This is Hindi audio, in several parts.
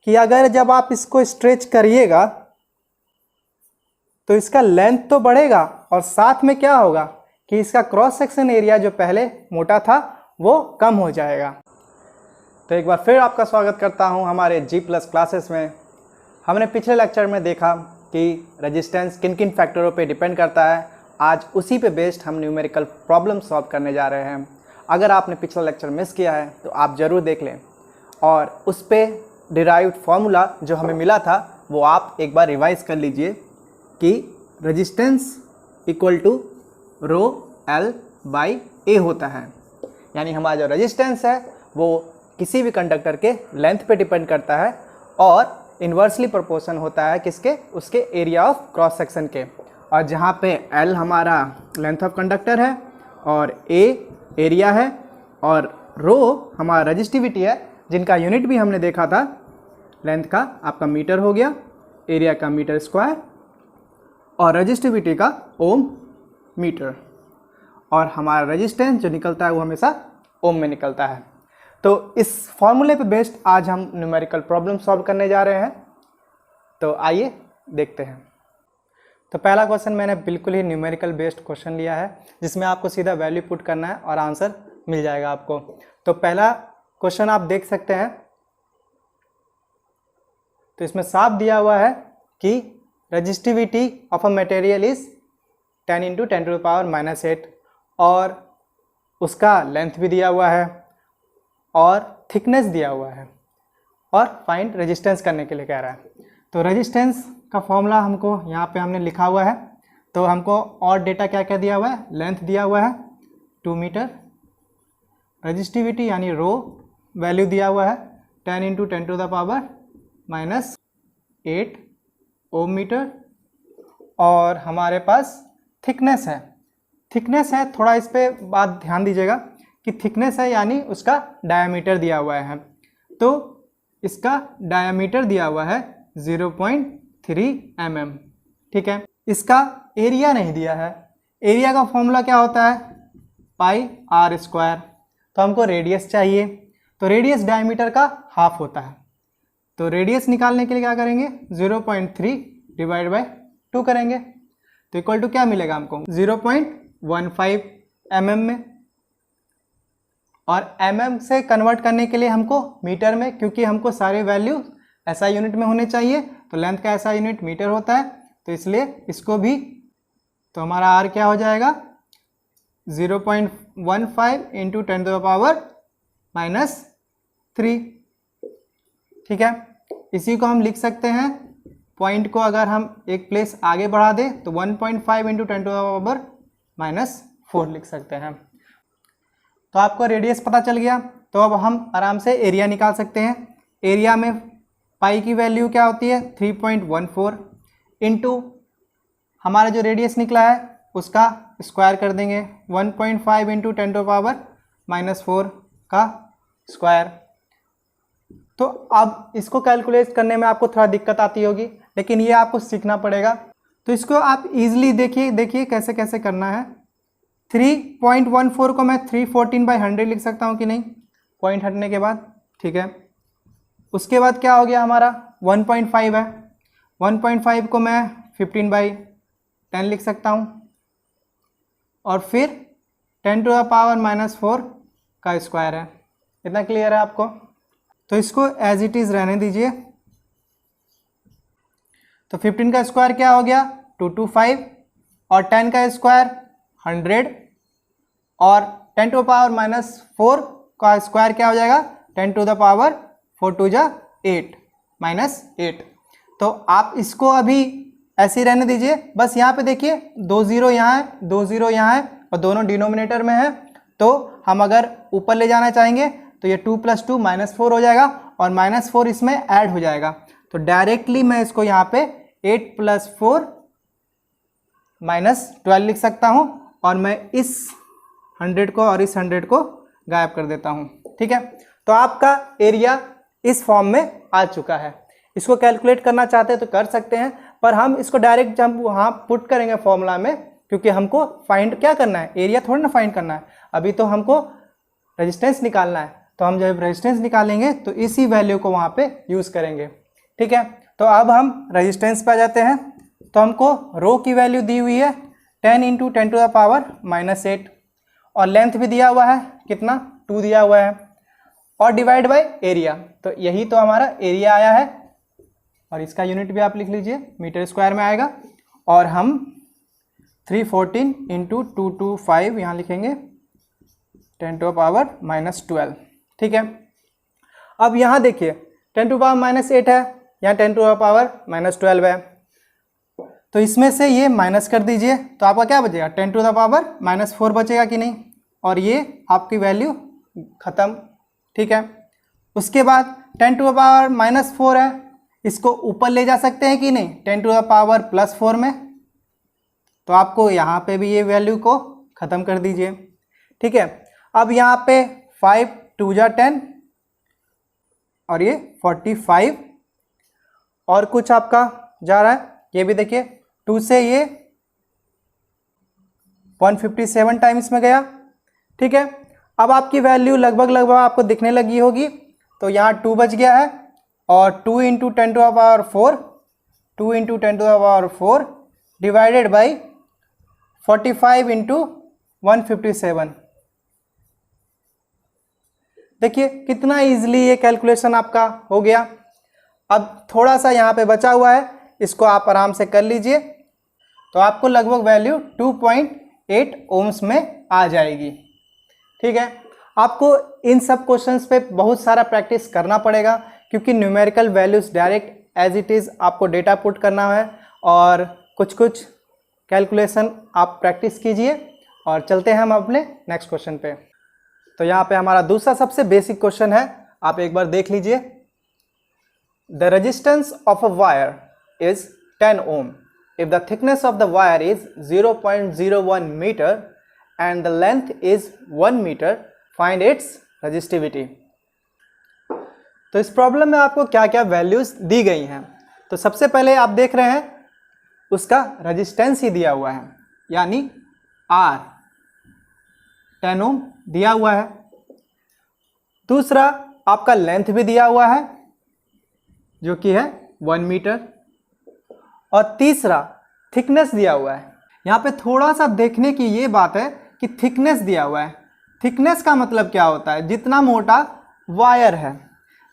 कि अगर जब आप इसको स्ट्रेच करिएगा तो इसका लेंथ तो बढ़ेगा और साथ में क्या होगा कि इसका क्रॉस सेक्शन एरिया जो पहले मोटा था वो कम हो जाएगा। तो एक बार फिर आपका स्वागत करता हूं हमारे G+ क्लासेस में। हमने पिछले लेक्चर में देखा कि रेजिस्टेंस किन किन फैक्टरों पे डिपेंड करता है। आज उसी पे बेस्ड हम न्यूमेरिकल प्रॉब्लम सॉल्व करने जा रहे हैं। अगर आपने पिछला लेक्चर मिस किया है तो आप ज़रूर देख लें और उस पर डिराइव्ड फार्मूला जो हमें मिला था वो आप एक बार रिवाइज कर लीजिए कि resistance equal to rho L by A होता है। यानी हमारा जो रेजिस्टेंस है वो किसी भी कंडक्टर के लेंथ पे डिपेंड करता है और इन्वर्सली प्रोपोर्शन होता है किसके, उसके एरिया ऑफ क्रॉस सेक्शन के। और जहाँ पे एल हमारा लेंथ ऑफ कंडक्टर है और ए एरिया है और रो हमारा रेजिस्टिविटी है, जिनका यूनिट भी हमने देखा था। लेंथ का आपका मीटर हो गया, एरिया का मीटर स्क्वायर और रेजिस्टिविटी का ओम मीटर। और हमारा रेजिस्टेंस जो निकलता है वो हमेशा ओम में निकलता है। तो इस फॉर्मूले पे बेस्ड आज हम न्यूमेरिकल प्रॉब्लम सॉल्व करने जा रहे हैं। तो आइए देखते हैं। तो पहला क्वेश्चन मैंने बिल्कुल ही न्यूमेरिकल बेस्ड क्वेश्चन लिया है जिसमें आपको सीधा वैल्यू पुट करना है और आंसर मिल जाएगा आपको। तो पहला क्वेश्चन आप देख सकते हैं। तो इसमें साफ दिया हुआ है कि resistivity of a material is 10 × 10⁻⁻8 और उसका लेंथ भी दिया हुआ है और थिकनेस दिया हुआ है और फाइंड रेजिस्टेंस करने के लिए कह रहा है। तो रेजिस्टेंस का फॉर्मूला हमको यहाँ पे हमने लिखा हुआ है। तो हमको और डेटा क्या क्या दिया हुआ है, लेंथ दिया हुआ है 2 मीटर, रेजिस्टिविटी यानी रो वैल्यू दिया हुआ है 10 × 10⁻⁻8 ओम मीटर और हमारे पास थिकनेस है। थिकनेस है, थोड़ा इस पे बात ध्यान दीजिएगा कि थिकनेस है यानी उसका डायामीटर दिया हुआ है। तो इसका डायामीटर दिया हुआ है 0.3 mm। ठीक है, इसका एरिया नहीं दिया है। एरिया का फॉर्मूला क्या होता है, πr²। तो हमको रेडियस चाहिए, तो रेडियस डायमीटर का हाफ होता है। तो रेडियस निकालने के लिए क्या करेंगे, 0.3 / 2 करेंगे। तो इक्वल टू क्या मिलेगा हमको, 0.15 mm में। और mm से कन्वर्ट करने के लिए हमको मीटर में, क्योंकि हमको सारे वैल्यू SI यूनिट में होने चाहिए। तो लेंथ का SI यूनिट मीटर होता है, तो इसलिए इसको भी, तो हमारा R क्या हो जाएगा 0.15 × 10⁻³ ठीक है। इसी को हम लिख सकते हैं, पॉइंट को अगर हम एक प्लेस आगे बढ़ा दें तो 1.5 × 10⁻⁻4 लिख सकते हैं। तो आपको रेडियस पता चल गया। तो अब हम आराम से एरिया निकाल सकते हैं। एरिया में पाई की वैल्यू क्या होती है 3.14 इंटू हमारा जो रेडियस निकला है उसका स्क्वायर कर देंगे 1.5 × 10⁻⁻4 का स्क्वायर। तो अब इसको कैलकुलेट करने में आपको थोड़ा दिक्कत आती होगी, लेकिन ये आपको सीखना पड़ेगा। तो इसको आप इजीली देखिए कैसे कैसे करना है। 3.14 को मैं 314/100 लिख सकता हूँ कि नहीं, पॉइंट हटने के बाद। ठीक है, उसके बाद क्या हो गया हमारा 1.5 है, 1.5 को मैं 15/10 लिख सकता हूँ और फिर 10⁻⁻4 का स्क्वायर है। इतना क्लियर है आपको। तो इसको एज इट इज़ रहने दीजिए। तो 15 का स्क्वायर क्या हो गया 225 और 10 का स्क्वायर 100 और 10⁻⁻4 का स्क्वायर क्या हो जाएगा 10⁻4 2 × 8 -8। तो आप इसको अभी ऐसे ही रहने दीजिए। बस यहाँ पे देखिए 2 0 यहाँ है, 2 0 यहाँ है और दोनों डिनोमिनेटर में है। तो हम अगर ऊपर ले जाना चाहेंगे तो ये 2 + 2 -4 हो जाएगा और -4 इसमें ऐड हो जाएगा। तो डायरेक्टली मैं इसको यहाँ पे 8 + 4 -12 लिख सकता हूँ और मैं इस 100 को और इस 100 को गायब कर देता हूँ। ठीक है, तो आपका एरिया इस फॉर्म में आ चुका है। इसको कैलकुलेट करना चाहते हैं तो कर सकते हैं, पर हम इसको डायरेक्ट जब वहाँ पुट करेंगे फॉर्मूला में, क्योंकि हमको फाइंड क्या करना है, एरिया थोड़ा ना फाइंड करना है। अभी तो हमको रेजिस्टेंस निकालना है। तो हम जब रेजिस्टेंस निकालेंगे तो इसी वैल्यू को वहाँ पे यूज़ करेंगे। ठीक है, तो अब हम रेजिस्टेंस पे आ जाते हैं। तो हमको रो की वैल्यू दी हुई है 10 × 10⁻⁻8 और लेंथ भी दिया हुआ है कितना 2 दिया हुआ है और डिवाइड बाय एरिया, तो यही तो हमारा एरिया आया है और इसका यूनिट भी आप लिख लीजिए मीटर स्क्वायर में आएगा। और हम 314 × 225 यहाँ लिखेंगे 10⁻⁻12। ठीक है, अब यहाँ देखिए 10⁻⁸ है, यहाँ 10⁻⁻12 है, तो इसमें से ये माइनस कर दीजिए तो आपका क्या बचेगा 10⁻⁻4 बचेगा कि नहीं, और ये आपकी वैल्यू ख़त्म। ठीक है, उसके बाद 10⁻⁻4 है, इसको ऊपर ले जा सकते हैं कि नहीं 10⁻+4 में, तो आपको यहाँ पे भी ये वैल्यू को ख़त्म कर दीजिए। ठीक है, अब यहाँ पे 5 2 जा 10 और ये 45 और कुछ आपका जा रहा है, ये भी देखिए 2 से ये 157 टाइम्स में गया। ठीक है, अब आपकी वैल्यू लगभग आपको दिखने लगी होगी, तो यहाँ 2 बच गया है और 2 × 10⁻4 डिवाइडेड बाई 45 × 157। देखिए कितना इजीली ये कैलकुलेशन आपका हो गया। अब थोड़ा सा यहाँ पे बचा हुआ है, इसको आप आराम से कर लीजिए, तो आपको लगभग वैल्यू 2.8 ओम्स में आ जाएगी। ठीक है, आपको इन सब क्वेश्चंस पे बहुत सारा प्रैक्टिस करना पड़ेगा, क्योंकि numerical values direct as it is आपको डेटा पुट करना है और कुछ कैलकुलेशन आप प्रैक्टिस कीजिए। और चलते हैं हम अपने नेक्स्ट क्वेश्चन पे। तो यहाँ पे हमारा दूसरा सबसे बेसिक क्वेश्चन है, आप एक बार देख लीजिए। The resistance of a wire is 10 ohm if the thickness of the wire is 0.01 meter and the length is 1 meter, find its resistivity। तो इस प्रॉब्लम में आपको क्या क्या वैल्यूज दी गई हैं, तो सबसे पहले आप देख रहे हैं उसका रेजिस्टेंस ही दिया हुआ है, यानी R 10 ओम दिया हुआ है। दूसरा आपका लेंथ भी दिया हुआ है जो कि है 1 मीटर, और तीसरा थिकनेस दिया हुआ है। यहाँ पे थोड़ा सा देखने की ये बात है कि थिकनेस दिया हुआ है। थिकनेस का मतलब क्या होता है, जितना मोटा वायर है।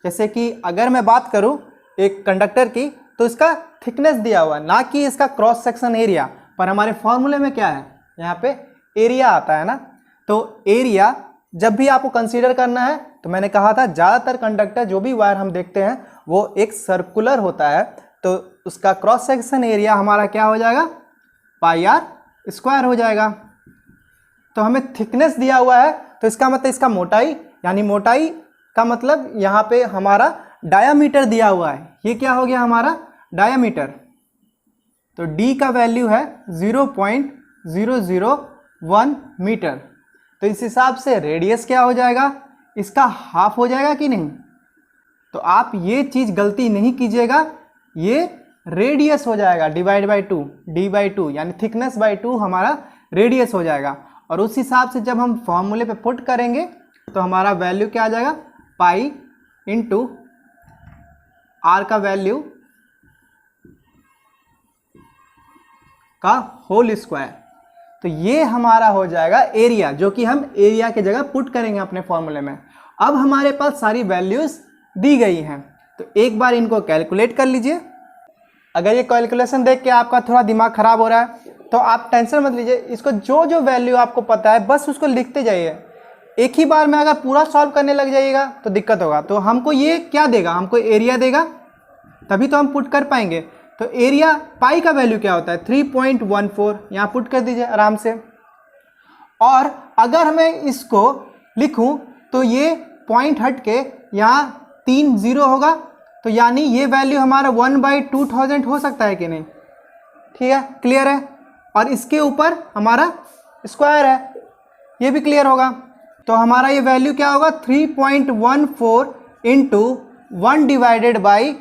जैसे कि अगर मैं बात करूँ एक कंडक्टर की, तो इसका थिकनेस दिया हुआ है, ना कि इसका क्रॉस सेक्शन एरिया। पर हमारे फॉर्मूले में क्या है, यहाँ पे एरिया आता है ना, तो एरिया जब भी आपको कंसीडर करना है, तो मैंने कहा था ज़्यादातर कंडक्टर जो भी वायर हम देखते हैं वो एक सर्कुलर होता है, तो उसका क्रॉस सेक्शन एरिया हमारा क्या हो जाएगा πr² हो जाएगा। तो हमें थिकनेस दिया हुआ है, तो इसका मतलब इसका मोटाई, यानी मोटाई का मतलब यहाँ पे हमारा डायामीटर दिया हुआ है, ये क्या हो गया हमारा डायामीटर। तो d का वैल्यू है 0.001 मीटर, तो इस हिसाब से रेडियस क्या हो जाएगा, इसका हाफ हो जाएगा कि नहीं। तो आप ये चीज़ गलती नहीं कीजिएगा, ये रेडियस हो जाएगा डिवाइड बाई 2, d/2 यानी थिकनेस बाई 2 हमारा रेडियस हो जाएगा। और उस हिसाब से जब हम फॉर्मूले पे पुट करेंगे तो हमारा वैल्यू क्या आ जाएगा, पाई इंटू आर का वैल्यू का होल स्क्वायर। तो ये हमारा हो जाएगा एरिया, जो कि हम एरिया की जगह पुट करेंगे अपने फॉर्मूले में। अब हमारे पास सारी वैल्यूज दी गई हैं, तो एक बार इनको कैलकुलेट कर लीजिए। अगर ये कैलकुलेशन देख के आपका थोड़ा दिमाग खराब हो रहा है तो आप टेंशन मत लीजिए, इसको जो जो वैल्यू आपको पता है बस उसको लिखते जाइए। एक ही बार में अगर पूरा सॉल्व करने लग जाइएगा तो दिक्कत होगा। तो हमको ये क्या देगा, हमको एरिया देगा, तभी तो हम पुट कर पाएंगे। तो एरिया पाई का वैल्यू क्या होता है 3.14, यहाँ पुट कर दीजिए आराम से। और अगर मैं इसको लिखूं तो ये पॉइंट हट के यहाँ 3 0 होगा, तो यानी ये वैल्यू हमारा 1/2000 हो सकता है कि नहीं। ठीक है, क्लियर है। और इसके ऊपर हमारा स्क्वायर है, ये भी क्लियर होगा। तो हमारा ये वैल्यू क्या होगा 3.14 इंटू 1 डिवाइडेड बाई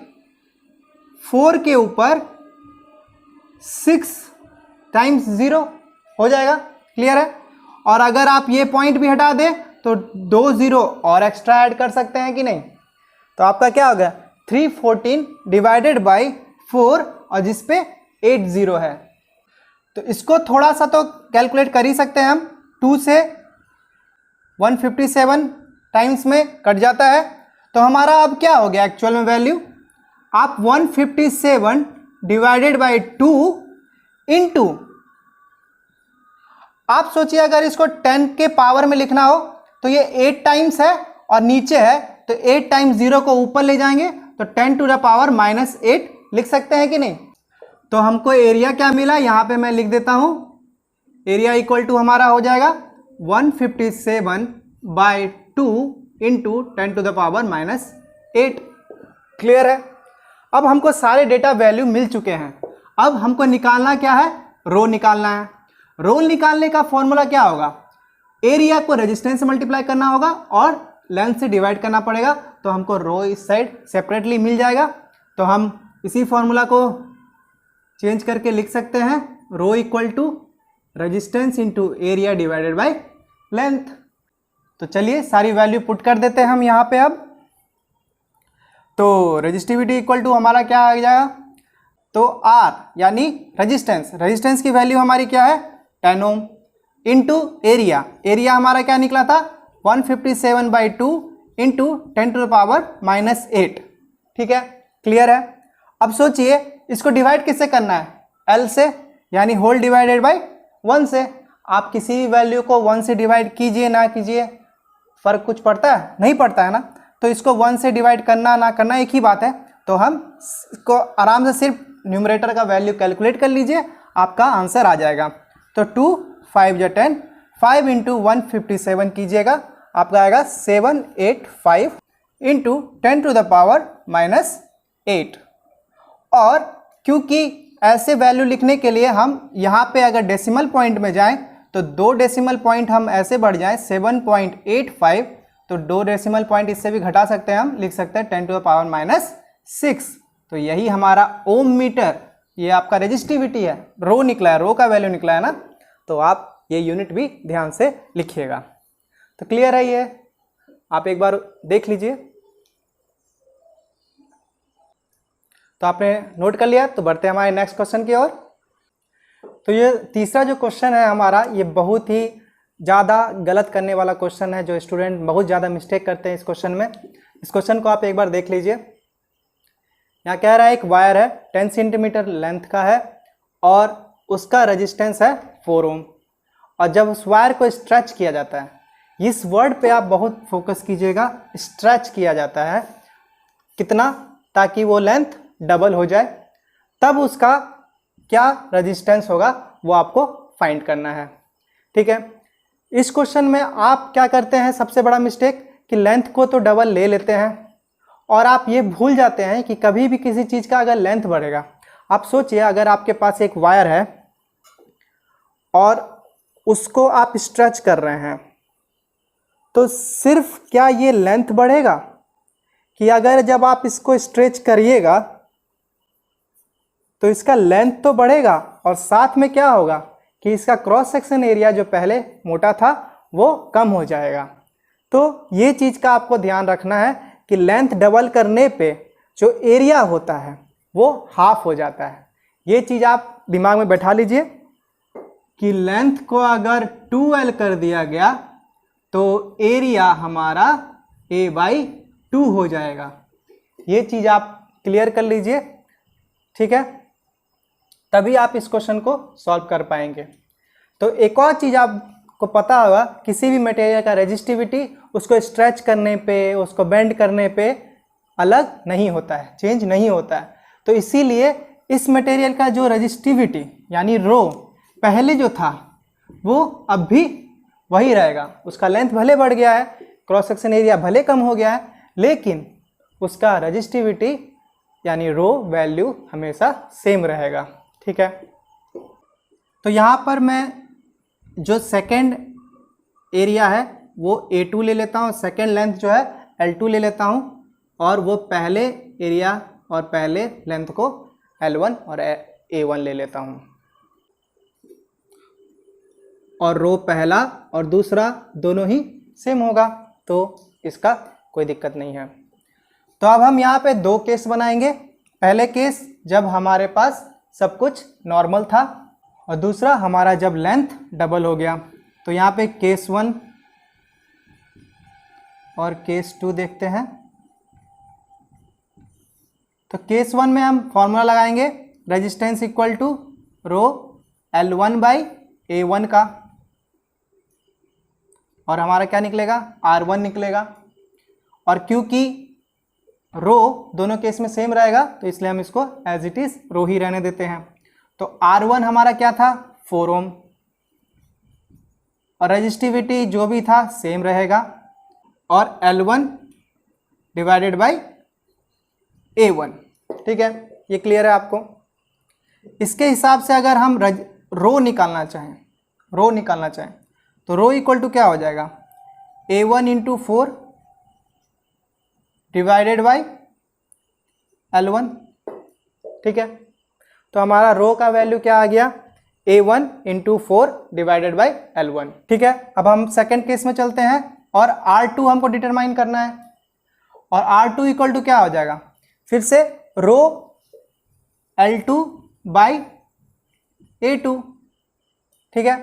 4 के ऊपर 6 टाइम्स 0 हो जाएगा। क्लियर है। और अगर आप ये पॉइंट भी हटा दें तो 2 0 और एक्स्ट्रा ऐड कर सकते हैं कि नहीं। तो आपका क्या होगा 314 डिवाइडेड बाई 4 और जिस पे 8 0 है। तो इसको थोड़ा सा तो कैलकुलेट कर ही सकते हैं हम। 2 से 157 टाइम्स में कट जाता है। तो हमारा अब क्या हो गया एक्चुअल में वैल्यू, आप 157 डिवाइडेड बाई 2 इंटू, आप सोचिए अगर इसको 10 के पावर में लिखना हो तो ये 8 टाइम्स है और नीचे है, तो 8 टाइम्स 0 को ऊपर ले जाएंगे तो 10 टू द पावर -8 लिख सकते हैं कि नहीं। तो हमको एरिया क्या मिला, यहां पे मैं लिख देता हूं, एरिया इक्वल टू हमारा हो जाएगा 157 by 2 into 10 to the power -8। Clear है। अब हमको सारे डेटा वैल्यू मिल चुके हैं। अब हमको निकालना क्या है, रो निकालना है। रो निकालने का फॉर्मूला क्या होगा, एरिया को रेजिस्टेंस से मल्टीप्लाई करना होगा और लेंथ से डिवाइड करना पड़ेगा। तो हमको रो इस साइड सेपरेटली मिल जाएगा। तो हम इसी फॉर्मूला को चेंज करके लिख सकते हैं, rho equal to resistance into area divided by length. तो चलिए सारी वैल्यू पुट कर देते हैं हम यहाँ पे। अब तो रेजिस्टिविटी इक्वल टू हमारा क्या आ जाएगा, तो R यानी रेजिस्टेंस की वैल्यू हमारी क्या है 10 ओम इंटू एरिया, एरिया हमारा क्या निकला था 157 by 2 into 10 to the power -8। ठीक है, क्लियर है। अब सोचिए इसको डिवाइड किससे करना है, L से, यानी होल डिवाइडेड बाई 1 से। आप किसी भी वैल्यू को 1 से डिवाइड कीजिए ना कीजिए फर्क कुछ पड़ता है, नहीं पड़ता है ना। तो इसको 1 से डिवाइड करना ना करना एक ही बात है। तो हम इसको आराम से सिर्फ न्यूमरेटर का वैल्यू कैलकुलेट कर लीजिए, आपका आंसर आ जाएगा। तो 2 5 या 10, 5 इंटू 157 कीजिएगा, आपका आएगा 785 इंटू 10 टू द पावर -8। और क्योंकि ऐसे वैल्यू लिखने के लिए हम यहाँ पे अगर डेसिमल पॉइंट में जाएं तो 2 डेसिमल पॉइंट हम ऐसे बढ़ जाएं 7.85, तो 2 डेसिमल पॉइंट इससे भी घटा सकते हैं, हम लिख सकते हैं 10 टू द पावर -6। तो यही हमारा ओम मीटर, ये आपका रेजिस्टिविटी है, रो निकला है, रो का वैल्यू निकला है ना। तो आप ये यूनिट भी ध्यान से लिखिएगा। तो क्लियर है, ये आप एक बार देख लीजिए। तो आपने नोट कर लिया, तो बढ़ते हैं हमारे नेक्स्ट क्वेश्चन की ओर। तो ये तीसरा जो क्वेश्चन है हमारा, ये बहुत ही ज़्यादा गलत करने वाला क्वेश्चन है, जो स्टूडेंट बहुत ज़्यादा मिस्टेक करते हैं इस क्वेश्चन में। इस क्वेश्चन को आप एक बार देख लीजिए। यहाँ कह रहा है एक वायर है 10 सेंटीमीटर लेंथ का है और उसका रेजिस्टेंस है 4 ओम, और जब उस वायर को स्ट्रेच किया जाता है, इस वर्ड पे आप बहुत फोकस कीजिएगा, स्ट्रेच किया जाता है कितना, ताकि वो लेंथ डबल हो जाए, तब उसका क्या रेजिस्टेंस होगा वो आपको फाइंड करना है। ठीक है, इस क्वेश्चन में आप क्या करते हैं, सबसे बड़ा मिस्टेक कि लेंथ को तो डबल ले लेते हैं और आप ये भूल जाते हैं कि कभी भी किसी चीज़ का अगर लेंथ बढ़ेगा, आप सोचिए अगर आपके पास एक वायर है और उसको आप स्ट्रेच कर रहे हैं, तो सिर्फ क्या ये लेंथ बढ़ेगा, कि अगर जब आप इसको स्ट्रेच करिएगा तो इसका लेंथ तो बढ़ेगा और साथ में क्या होगा कि इसका क्रॉस सेक्शन एरिया जो पहले मोटा था वो कम हो जाएगा। तो ये चीज़ का आपको ध्यान रखना है कि लेंथ डबल करने पे जो एरिया होता है वो हाफ हो जाता है। ये चीज़ आप दिमाग में बैठा लीजिए कि लेंथ को अगर 2L कर दिया गया तो एरिया हमारा A/2 हो जाएगा। ये चीज़ आप क्लियर कर लीजिए, ठीक है, तभी आप इस क्वेश्चन को सॉल्व कर पाएंगे। तो एक और चीज़ आपको पता होगा, किसी भी मटेरियल का रेजिस्टिविटी उसको स्ट्रेच करने पे, उसको बेंड करने पे अलग नहीं होता है, चेंज नहीं होता है। तो इसीलिए इस मटेरियल का जो रेजिस्टिविटी यानी रो पहले जो था वो अब भी वही रहेगा। उसका लेंथ भले बढ़ गया है, क्रॉस सेक्शन एरिया भले कम हो गया है, लेकिन उसका रेजिस्टिविटी यानी रो वैल्यू हमेशा सेम रहेगा। ठीक है, तो यहाँ पर मैं जो सेकेंड एरिया है वो A2 ले लेता हूँ, सेकेंड लेंथ जो है L2 ले लेता हूँ, और वो पहले एरिया और पहले लेंथ को L1 और A1 ले लेता हूँ, और रो पहला और दूसरा दोनों ही सेम होगा, तो इसका कोई दिक्कत नहीं है। तो अब हम यहाँ पे दो केस बनाएंगे। पहले केस जब हमारे पास सब कुछ नॉर्मल था, और दूसरा हमारा जब लेंथ डबल हो गया। तो यहाँ पे केस 1 और केस 2 देखते हैं। तो केस 1 में हम फॉर्मूला लगाएंगे resistance equal to row L1/A1 का, और हमारा क्या निकलेगा, R1 निकलेगा। और क्योंकि रो दोनों केस में सेम रहेगा तो इसलिए हम इसको एज इट इज रो ही रहने देते हैं। तो R1 हमारा क्या था, 4 ओम, और रेजिस्टिविटी जो भी था सेम रहेगा, और L1 डिवाइडेड बाई A1। ठीक है, ये क्लियर है आपको। इसके हिसाब से अगर हम रो निकालना चाहें तो रो इक्वल टू क्या हो जाएगा, A1 into 4 divided by L1। ठीक है, तो हमारा रो का वैल्यू क्या आ गया, A1 into 4 divided by L1। ठीक है, अब हम सेकेंड केस में चलते हैं, और R2 हमको डिटरमाइन करना है, और R2 इक्वल टू क्या हो जाएगा, फिर से रो L2 बाई A2। ठीक है,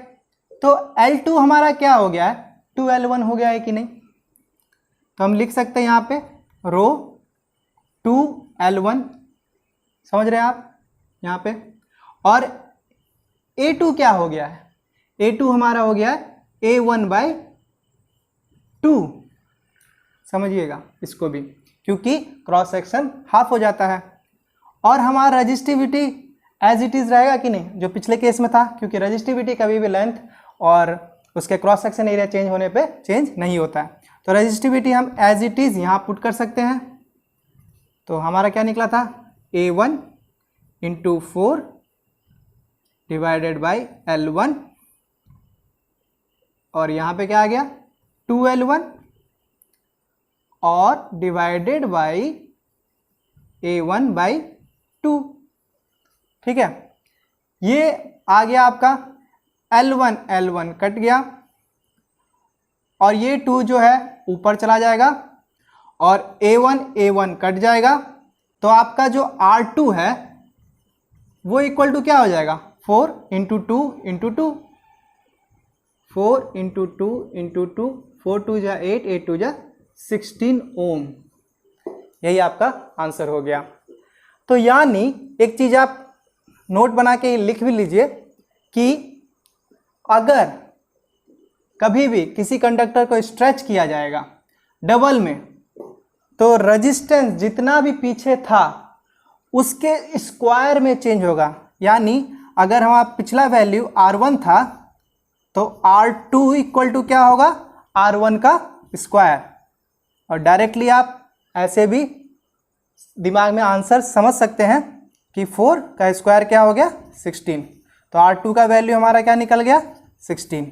तो L2 हमारा क्या हो गया है, 2L1 हो गया है कि नहीं। तो हम लिख सकते हैं यहाँ पे रो 2L1, समझ रहे हैं आप यहाँ पे। और A2 क्या हो गया है, A2 हमारा हो गया है A1/2। समझिएगा इसको भी, क्योंकि क्रॉस सेक्शन हाफ हो जाता है। और हमारा रजिस्टिविटी एज इट इज़ रहेगा कि नहीं, जो पिछले केस में था, क्योंकि रजिस्टिविटी कभी भी लेंथ और उसके क्रॉस सेक्शन एरिया चेंज होने पे चेंज नहीं होता है। तो रजिस्टिविटी हम एज इट इज़ यहाँ पुट कर सकते हैं। तो हमारा क्या निकला था, A1 into 4 divided by L1, और यहाँ पे क्या आ गया, 2L1 और डिवाइडेड बाई A1/2। ठीक है, ये आ गया आपका L1 कट गया, और ये 2 जो है ऊपर चला जाएगा, और A1 कट जाएगा। तो आपका जो R2 है वो इक्वल टू क्या हो जाएगा, 4 इंटू 2 इंटू 2, 4 इंटू 2 इंटू 2, 4 2 जा 8, 8 2 जा 16 ओम। यही आपका आंसर हो गया। तो यानी एक चीज़ आप नोट बना के लिख भी लीजिए कि अगर कभी भी किसी कंडक्टर को स्ट्रेच किया जाएगा डबल में, तो रेजिस्टेंस जितना भी पीछे था उसके स्क्वायर में चेंज होगा। यानी अगर हमारा पिछला वैल्यू R1 था तो R2 इक्वल टू क्या होगा, R1 का स्क्वायर। और डायरेक्टली आप ऐसे भी दिमाग में आंसर समझ सकते हैं कि 4 का स्क्वायर क्या हो गया, 16। तो R2 का वैल्यू हमारा क्या निकल गया, 16।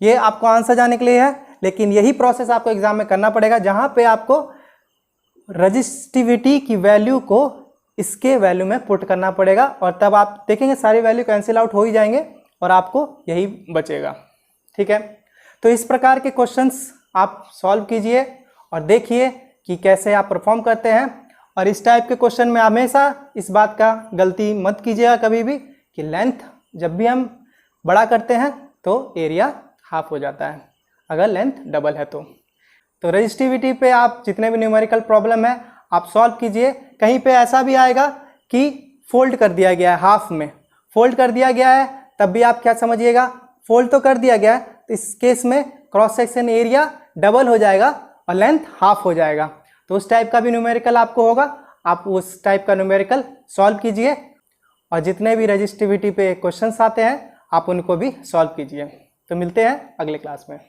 ये आपको आंसर जाने के लिए है, लेकिन यही प्रोसेस आपको एग्जाम में करना पड़ेगा, जहां पे आपको रजिस्टिविटी की वैल्यू को इसके वैल्यू में पुट करना पड़ेगा, और तब आप देखेंगे सारी वैल्यू कैंसिल आउट हो ही जाएंगे और आपको यही बचेगा। ठीक है, तो इस प्रकार के क्वेश्चंस आप सॉल्व कीजिए और देखिए कि कैसे आप परफॉर्म करते हैं। और इस टाइप के क्वेश्चन में हमेशा इस बात का गलती मत कीजिएगा कभी भी कि लेंथ जब भी हम बड़ा करते हैं तो एरिया हाफ हो जाता है अगर लेंथ डबल है तो रजिस्टिविटी पे आप जितने भी न्यूमेरिकल प्रॉब्लम है आप सॉल्व कीजिए। कहीं पे ऐसा भी आएगा कि फोल्ड कर दिया गया है, हाफ में फोल्ड कर दिया गया है, तब भी आप क्या समझिएगा, फोल्ड तो कर दिया गया है, तो इस केस में क्रॉस सेक्शन एरिया डबल हो जाएगा और लेंथ हाफ हो जाएगा। तो उस टाइप का भी न्यूमेरिकल आपको होगा, आप उस टाइप का न्यूमेरिकल सॉल्व कीजिए और जितने भी रजिस्टिविटी पे क्वेश्चंस आते हैं आप उनको भी सॉल्व कीजिए। तो मिलते हैं अगले क्लास में।